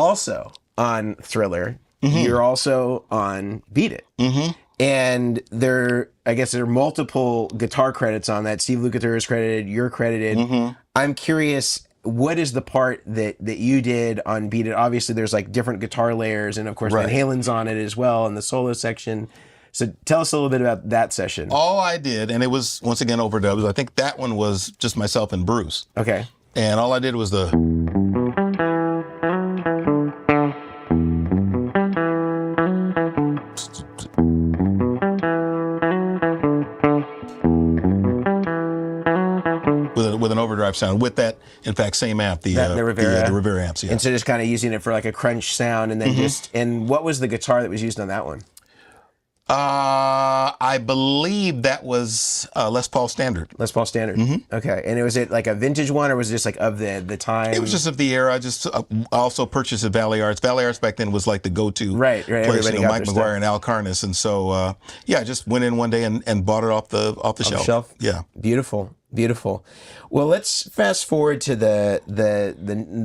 also on Thriller. You're also on Beat It. And I guess there are multiple guitar credits on that. Steve Lukather is credited. You're credited. I'm curious, what is the part that you did on Beat It? Obviously, there's like different guitar layers, and of course, Van Halen's on it as well, in the solo section. So tell us a little bit about that session. All I did, and it was, once again, overdubs. I think that one was just myself and Bruce. Okay. And all I did was the... with an overdrive sound, with that, in fact, same amp, the Rivera. The Rivera amps, yeah. And so just kind of using it for like a crunch sound, and then and what was the guitar that was used on that one? I believe that was Les Paul Standard. Les Paul Standard. Okay. And was it like a vintage one, or was it just like of the time? It was just of the era. I just also purchased at Valley Arts. Valley Arts back then was like the go-to place. Everybody got Mike McGuire and Al Carnes. And so, yeah, I just went in one day and bought it off the shelf. Yeah. Beautiful. Beautiful. Well, let's fast forward to the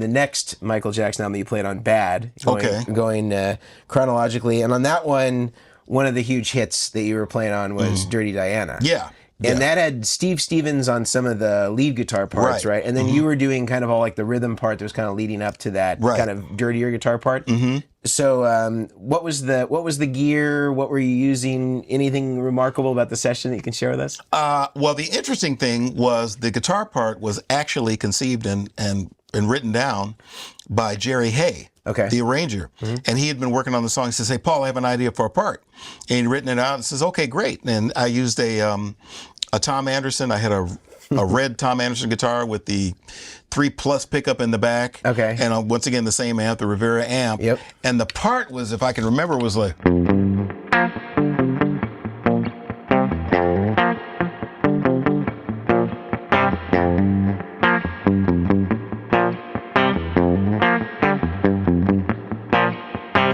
next Michael Jackson album that you played on, Bad. Going chronologically. And on that one of the huge hits that you were playing on was Dirty Diana. Yeah. And that had Steve Stevens on some of the lead guitar parts, right? And then you were doing kind of all like the rhythm part that was kind of leading up to that kind of dirtier guitar part. So what was the gear? What were you using? Anything remarkable about the session that you can share with us? Well, the interesting thing was the guitar part was actually conceived and written down by Jerry Hay, the arranger. And he had been working on the song. He says, "Hey, Paul, I have an idea for a part." And he'd written it out and says, "Okay, great." And I used a Tom Anderson. I had a red Tom Anderson guitar with the 3+ pickup in the back. And once again, the same amp, the Rivera amp. And the part was, if I can remember, was like...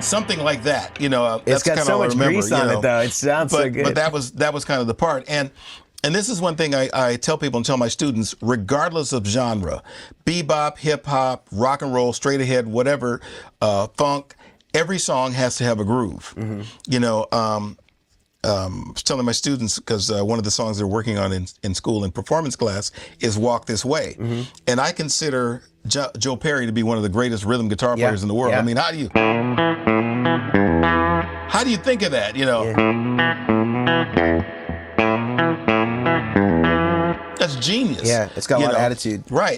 something like that, you know. It's got so much grease on it, though. It sounds so good. But that was kind of the part. And this is one thing I tell people and tell my students, regardless of genre, bebop, hip hop, rock and roll, straight ahead, whatever, funk, every song has to have a groove. You know, I was telling my students, because one of the songs they're working on in school in performance class is Walk This Way. And I consider Joe Perry to be one of the greatest rhythm guitar players in the world. I mean, how do you think of that, you know? That's genius. Yeah, it's got a lot of attitude. Right.